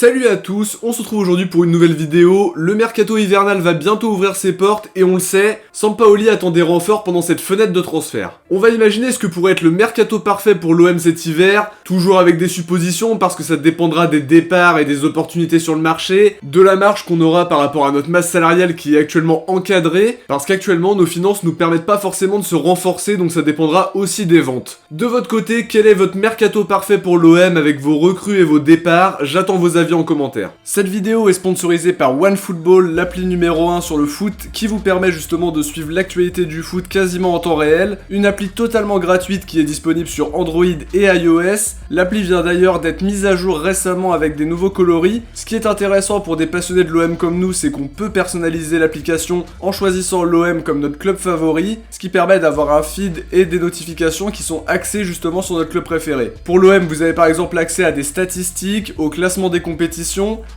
Salut à tous, on se retrouve aujourd'hui pour une nouvelle vidéo. Le mercato hivernal va bientôt ouvrir ses portes et on le sait, Sampaoli attend des renforts pendant cette fenêtre de transfert. On va imaginer ce que pourrait être le mercato parfait pour l'OM cet hiver, toujours avec des suppositions parce que ça dépendra des départs et des opportunités sur le marché, de la marge qu'on aura par rapport à notre masse salariale qui est actuellement encadrée, parce qu'actuellement nos finances nous permettent pas forcément de se renforcer, donc ça dépendra aussi des ventes. De votre côté, quel est votre mercato parfait pour l'OM avec vos recrues et vos départs? J'attends vos avis en commentaire. Cette vidéo est sponsorisée par OneFootball, l'appli numéro 1 sur le foot qui vous permet justement de suivre l'actualité du foot quasiment en temps réel. Une appli totalement gratuite qui est disponible sur Android et iOS. L'appli vient d'ailleurs d'être mise à jour récemment avec des nouveaux coloris. Ce qui est intéressant pour des passionnés de l'OM comme nous, c'est qu'on peut personnaliser l'application en choisissant l'OM comme notre club favori, ce qui permet d'avoir un feed et des notifications qui sont axées justement sur notre club préféré. Pour l'OM, vous avez par exemple accès à des statistiques, au classement des compétitions,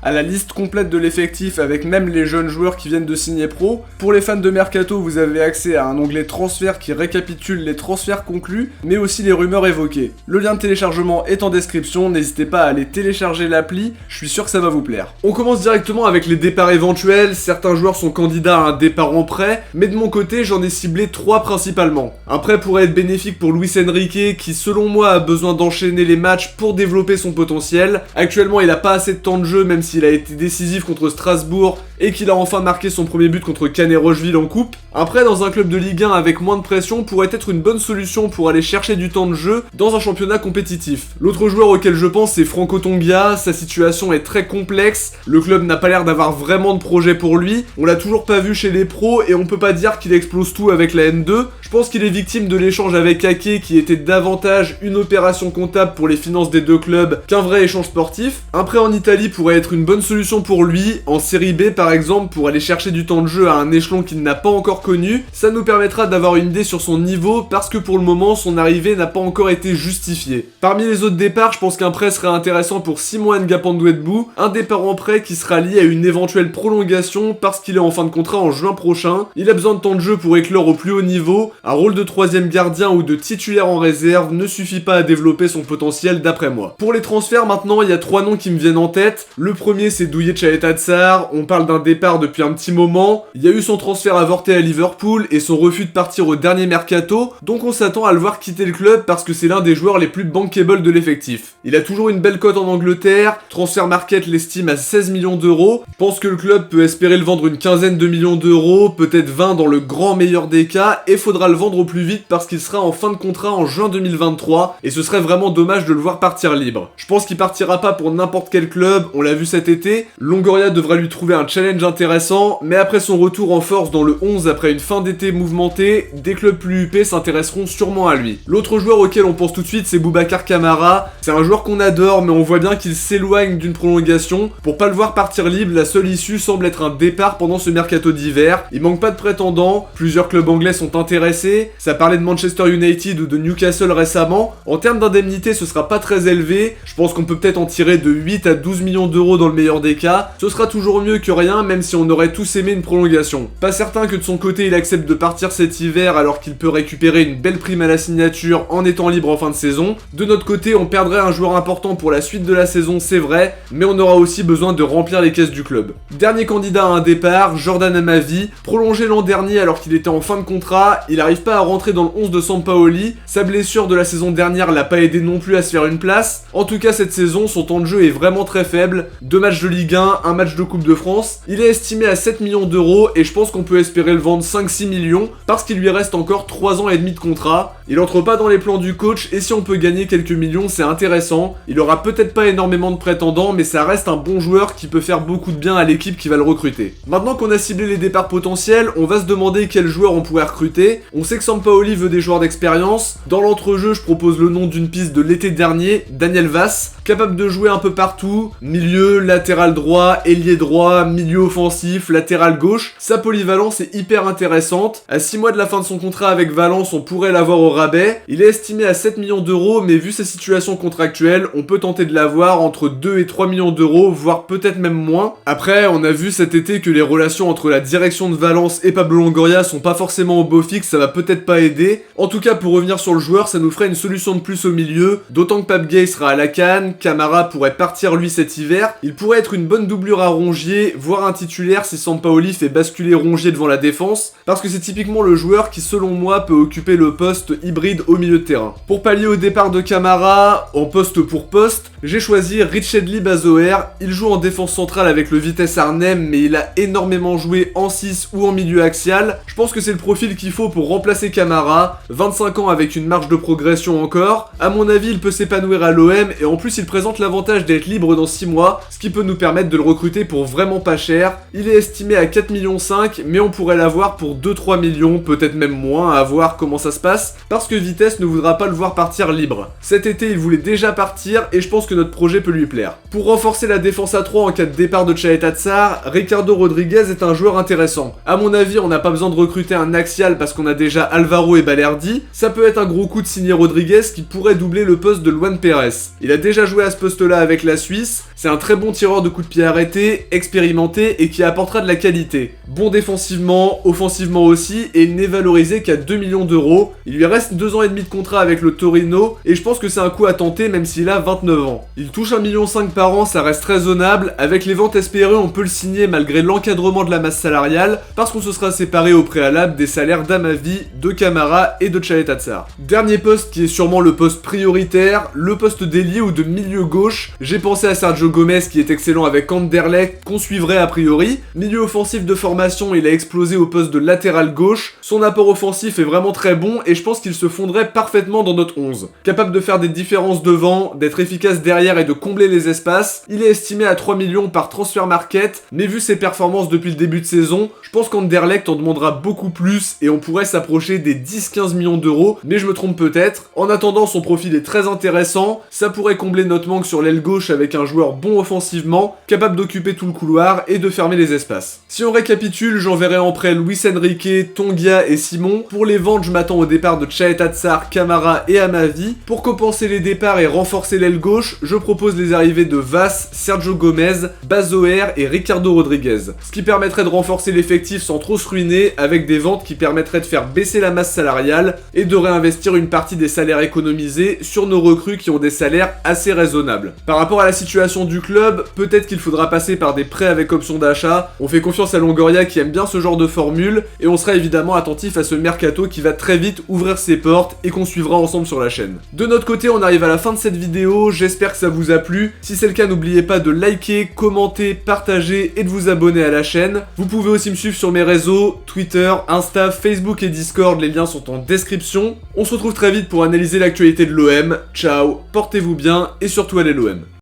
à la liste complète de l'effectif avec même les jeunes joueurs qui viennent de signer pro. Pour les fans de Mercato, vous avez accès à un onglet transfert qui récapitule les transferts conclus, mais aussi les rumeurs évoquées. Le lien de téléchargement est en description, n'hésitez pas à aller télécharger l'appli, je suis sûr que ça va vous plaire. On commence directement avec les départs éventuels. Certains joueurs sont candidats à un départ en prêt, mais de mon côté j'en ai ciblé 3 principalement. Un prêt pourrait être bénéfique pour Luis Enrique qui selon moi a besoin d'enchaîner les matchs pour développer son potentiel. Actuellement il a pas assez de temps de jeu même s'il a été décisif contre Strasbourg et qu'il a enfin marqué son premier but contre Caen et Rocheville en coupe. Un prêt dans un club de Ligue 1 avec moins de pression pourrait être une bonne solution pour aller chercher du temps de jeu dans un championnat compétitif. L'autre joueur auquel je pense c'est Franco Tongia, sa situation est très complexe, le club n'a pas l'air d'avoir vraiment de projet pour lui, on l'a toujours pas vu chez les pros et on peut pas dire qu'il explose tout avec la N2. Je pense qu'il est victime de l'échange avec Ake qui était davantage une opération comptable pour les finances des deux clubs qu'un vrai échange sportif. Un prêt en Italie pourrait être une bonne solution pour lui, en série B par exemple, pour aller chercher du temps de jeu à un échelon qu'il n'a pas encore connu. Ça nous permettra d'avoir une idée sur son niveau parce que pour le moment son arrivée n'a pas encore été justifiée. Parmi les autres départs, je pense qu'un prêt serait intéressant pour Simon Ngapandouetbou, un départ en prêt qui sera lié à une éventuelle prolongation parce qu'il est en fin de contrat en juin prochain. Il a besoin de temps de jeu pour éclore au plus haut niveau, un rôle de troisième gardien ou de titulaire en réserve ne suffit pas à développer son potentiel d'après moi. Pour les transferts maintenant, il y a 3 noms qui me viennent en tête. Le premier c'est Douye Chaeta-Tsar, on parle d'un départ depuis un petit moment, il y a eu son transfert avorté à Liverpool et son refus de partir au dernier mercato, donc on s'attend à le voir quitter le club parce que c'est l'un des joueurs les plus bankable de l'effectif. Il a toujours une belle cote en Angleterre, Transfer Market l'estime à 16 millions d'euros, je pense que le club peut espérer le vendre une quinzaine de millions d'euros, peut-être 20 dans le grand meilleur des cas, et faudra le vendre au plus vite parce qu'il sera en fin de contrat en juin 2023, et ce serait vraiment dommage de le voir partir libre. Je pense qu'il partira pas pour n'importe quel club, on l'a vu cet été, Longoria devra lui trouver un challenge intéressant, mais après son retour en force dans le 11 après une fin d'été mouvementée, des clubs plus huppés s'intéresseront sûrement à lui. L'autre joueur auquel on pense tout de suite c'est Boubacar Kamara, c'est un joueur qu'on adore mais on voit bien qu'il s'éloigne d'une prolongation. Pour pas le voir partir libre, la seule issue semble être un départ pendant ce mercato d'hiver. Il manque pas de prétendants, plusieurs clubs anglais sont intéressés, ça parlait de Manchester United ou de Newcastle récemment. En termes d'indemnité ce sera pas très élevé, je pense qu'on peut peut-être en tirer de 8 à 12 millions d'euros dans le meilleur des cas. Ce sera toujours mieux que rien même si on aurait tous aimé une prolongation. Pas certain que de son côté il accepte de partir cet hiver alors qu'il peut récupérer une belle prime à la signature en étant libre en fin de saison. De notre côté on perdrait un joueur important pour la suite de la saison c'est vrai, mais on aura aussi besoin de remplir les caisses du club. Dernier candidat à un départ, Jordan Amavi, prolongé l'an dernier alors qu'il était en fin de contrat, il arrive pas à rentrer dans le 11 de Sampaoli, sa blessure de la saison dernière l'a pas aidé non plus à se faire une place. En tout cas cette saison son temps de jeu est vraiment très faible, 2 matchs de Ligue 1, un match de Coupe de France, il est estimé à 7 millions d'euros et je pense qu'on peut espérer le vendre 5-6 millions parce qu'il lui reste encore 3 ans et demi de contrat. Il entre pas dans les plans du coach et si on peut gagner quelques millions c'est intéressant. Il aura peut-être pas énormément de prétendants mais ça reste un bon joueur qui peut faire beaucoup de bien à l'équipe qui va le recruter. Maintenant qu'on a ciblé les départs potentiels, on va se demander quel joueur on pourrait recruter. On sait que Sampaoli veut des joueurs d'expérience. Dans l'entrejeu je propose le nom d'une piste de l'été dernier, Daniel Vass, capable de jouer un peu partout, milieu, latéral droit, ailier droit, milieu offensif, latéral gauche. Sa polyvalence est hyper intéressante. À 6 mois de la fin de son contrat avec Valence, on pourrait l'avoir au rabais. Il est estimé à 7 millions d'euros, mais vu sa situation contractuelle, on peut tenter de l'avoir entre 2 et 3 millions d'euros, voire peut-être même moins. Après, on a vu cet été que les relations entre la direction de Valence et Pablo Longoria sont pas forcément au beau fixe, ça va peut-être pas aider. En tout cas, pour revenir sur le joueur, ça nous ferait une solution de plus au milieu, d'autant que Pape Gueye sera à la CAN, Camara pourrait partir lui cet hiver. Il pourrait être une bonne doublure à Rongier, voire un titulaire si Sampaoli fait basculer Rongier devant la défense, parce que c'est typiquement le joueur qui selon moi peut occuper le poste hybride au milieu de terrain. Pour pallier au départ de Camara, en poste pour poste, j'ai choisi Richedly Bazoer. Il joue en défense centrale avec le Vitesse Arnhem, mais il a énormément joué en 6 ou en milieu axial. Je pense que c'est le profil qu'il faut pour remplacer Camara, 25 ans avec une marge de progression encore. À mon avis, il peut s'épanouir à l'OM et en plus il présente l'avantage d'être libre dans 6 mois, ce qui peut nous permettre de le recruter pour vraiment pas cher. Il est estimé à 4,5 millions, mais on pourrait l'avoir pour 2-3 millions, peut-être même moins, à voir comment ça se passe, parce que Vitesse ne voudra pas le voir partir libre. Cet été, il voulait déjà partir et je pense que notre projet peut lui plaire. Pour renforcer la défense à 3 en cas de départ de Chaeta Tsar, Ricardo Rodriguez est un joueur intéressant. À mon avis, on n'a pas besoin de recruter un axial parce qu'on a déjà Alvaro et Balerdi. Ça peut être un gros coup de signer Rodriguez qui pourrait doubler le poste de Luan Pérez. Il a déjà joué à ce poste-là avec la Suisse, c'est un très bon tireur de coups de pied arrêtés, expérimenté et qui apportera de la qualité. Bon défensivement, offensivement aussi, et il n'est valorisé qu'à 2 millions d'euros. Il lui reste 2 ans et demi de contrat avec le Torino, et je pense que c'est un coup à tenter même s'il a 29 ans. Il touche 1,5 million par an, ça reste raisonnable. Avec les ventes espérées, on peut le signer malgré l'encadrement de la masse salariale, parce qu'on se sera séparé au préalable des salaires d'Amavi, de Camara et de Chaeta Tsar. Dernier poste qui est sûrement le poste prioritaire, le poste d'ailier ou de milieu gauche. J'ai pensé à Sergio Gomez qui est excellent avec Anderlecht, qu'on suivrait a priori. Milieu offensif de formation, il a explosé au poste de latéral gauche. Son apport offensif est vraiment très bon et je pense qu'il se fondrait parfaitement dans notre 11. Capable de faire des différences devant, d'être efficace derrière et de combler les espaces, il est estimé à 3 millions par transfer market, mais vu ses performances depuis le début de saison, je pense qu'Anderlecht en demandera beaucoup plus et on pourrait s'approcher des 10-15 millions d'euros, mais je me trompe peut-être. En attendant, son profil est très intéressant, ça pourrait combler notre manque sur l'aile gauche avec un joueur bon offensivement, capable d'occuper tout le couloir et de fermer les espaces. Si on récapitule, j'enverrai en prêt Luis Enrique, Tongia et Simon. Pour les ventes, je m'attends au départ de Chaeta Tsar, Camara et Amavi. Pour compenser les départs et renforcer l'aile gauche, je propose les arrivées de Vass, Sergio Gomez, Bazoer et Ricardo Rodriguez. Ce qui permettrait de renforcer l'effectif sans trop se ruiner avec des ventes qui permettraient de faire baisser la masse salariale et de réinvestir une partie des salaires économisés sur nos recrues qui ont des salaires assez raisonnables. Par rapport à la situation du club, peut-être qu'il faudra passer par des prêts avec option d'achat. On fait confiance à Longoria qui aime bien ce genre de formule et on sera évidemment attentif à ce mercato qui va très vite ouvrir ses portes et qu'on suivra ensemble sur la chaîne. De notre côté, on arrive à la fin de cette vidéo, j'espère que ça vous a plu. Si c'est le cas, n'oubliez pas de liker, commenter, partager et de vous abonner à la chaîne. Vous pouvez aussi me suivre sur mes réseaux, Twitter, Insta, Facebook et Discord, les liens sont en description. On se retrouve très vite pour analyser l'actualité de l'OM. Ciao, portez-vous bien et surtout allez l'OM.